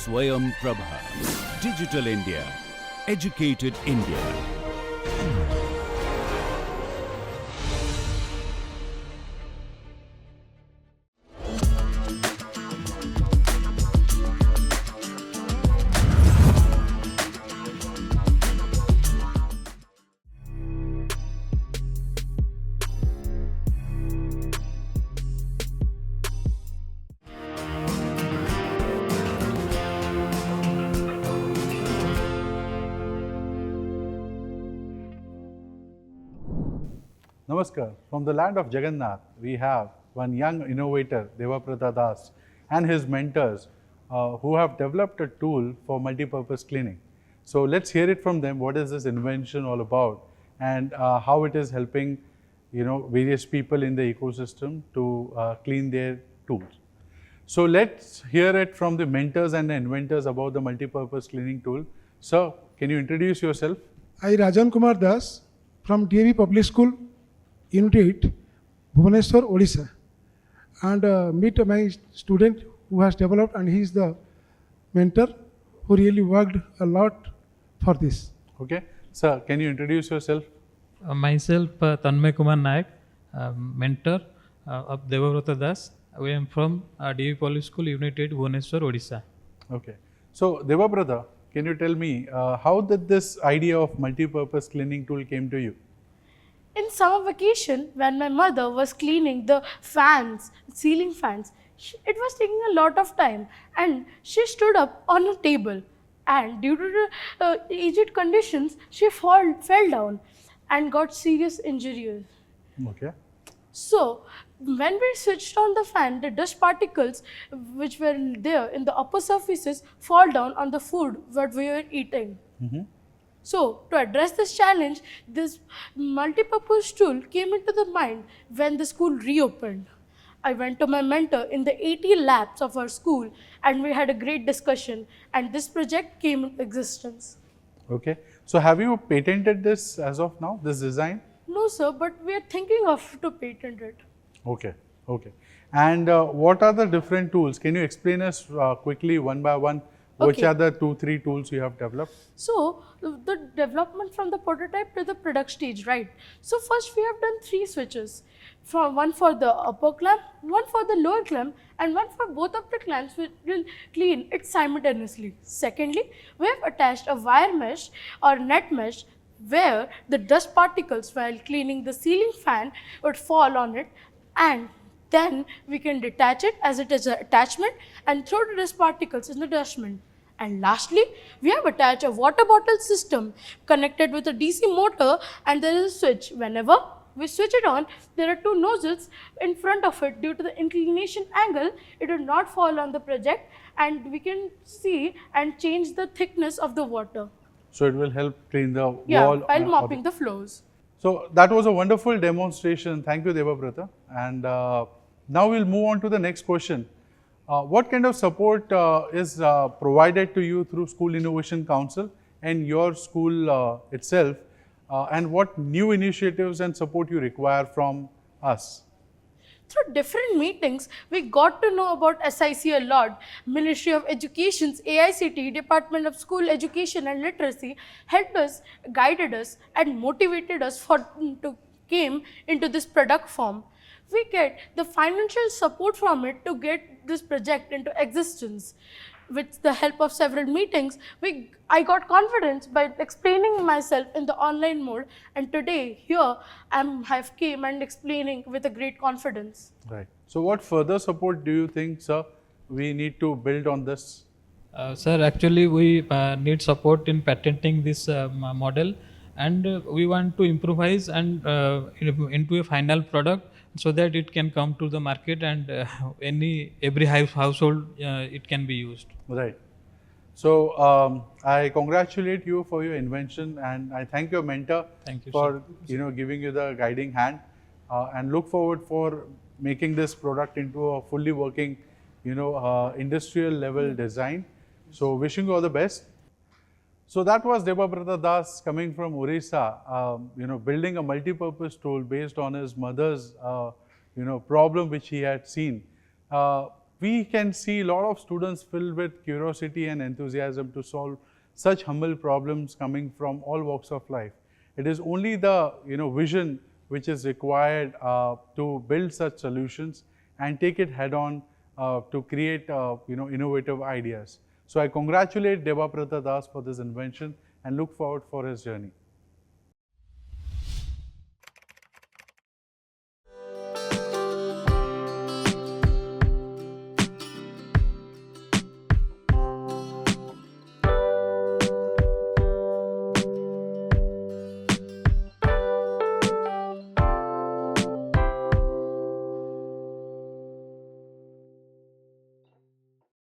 Swayam Prabha. Digital India. Educated India. Namaskar. From the land of Jagannath, we have one young innovator, Devabrata Das, and his mentors who have developed a tool for multipurpose cleaning. So let's hear it from them. What is this invention all about, and how it is helping, various people in the ecosystem to clean their tools. So let's hear it from the mentors and the inventors about the multipurpose cleaning tool. Sir, can you introduce yourself? I, Rajan Kumar Das, from DAV Public School, Unit 8, Bhubaneswar, Odisha, and meet my student who has developed, and he is the mentor who really worked a lot for this. Okay. Sir, can you introduce yourself? Myself, Tanmay Kumar Nayak, mentor of Devabrata Das. I am from DAV Public School, Unit 8, Bhubaneswar, Odisha. Okay. So, Devabrata, can you tell me how did this idea of multi-purpose cleaning tool came to you? In summer vacation, when my mother was cleaning the fans, ceiling fans, it was taking a lot of time, and she stood up on a table, and due to the aged conditions, she fell down and got serious injuries. Okay. So, when we switched on the fan, the dust particles which were there in the upper surfaces fall down on the food that we were eating. So, to address this challenge, this multipurpose tool came into the mind when the school reopened. I went to my mentor in the 80 labs of our school, and we had a great discussion, and this project came into existence. Okay. So, have you patented this as of now, this design? No, sir, but we are thinking of to patent it. Okay. Okay. And what are the different tools? Can you explain us quickly one by one? Which are the 2-3 tools you have developed? So, the development from the prototype to the product stage, right? So, first we have done 3 switches. One for the upper clamp, one for the lower clamp, and one for both of the clamps which will clean it simultaneously. Secondly, we have attached a wire mesh or net mesh where the dust particles while cleaning the ceiling fan would fall on it, and then we can detach it as it is an attachment and throw the dust particles in the dustbin. And lastly, we have attached a water bottle system connected with a DC motor, and there is a switch. Whenever we switch it on, there are 2 nozzles in front of it. Due to the inclination angle, it will not fall on the project, and we can see and change the thickness of the water. So, it will help clean the wall. While mopping the floors. So, that was a wonderful demonstration. Thank you, Devabrata. And now we'll move on to the next question. What kind of support is provided to you through School Innovation Council and your school itself, and what new initiatives and support you require from us? Through different meetings, we got to know about SIC a lot. Ministry of Education's AICTE, Department of School Education and Literacy, helped us, guided us, and motivated us to came into this product form. We get the financial support from it to get this project into existence. With the help of several meetings, I got confidence by explaining myself in the online mode, and today here have came and explaining with a great confidence. Right. So, what further support do you think, sir, we need to build on this? Sir, actually we need support in patenting this model, and we want to improvise and into a final product so that it can come to the market, and every household it can be used. Right. So, I congratulate you for your invention, and I thank your mentor for giving you the guiding hand, and look forward for making this product into a fully working industrial level design. So, wishing you all the best. So, that was Devabrata Das coming from Orissa, building a multi-purpose tool based on his mother's problem which he had seen. we can see a lot of students filled with curiosity and enthusiasm to solve such humble problems coming from all walks of life. It is only the vision which is required to build such solutions and take it head on to create innovative ideas. So I congratulate Debabrata Das for this invention and look forward for his journey.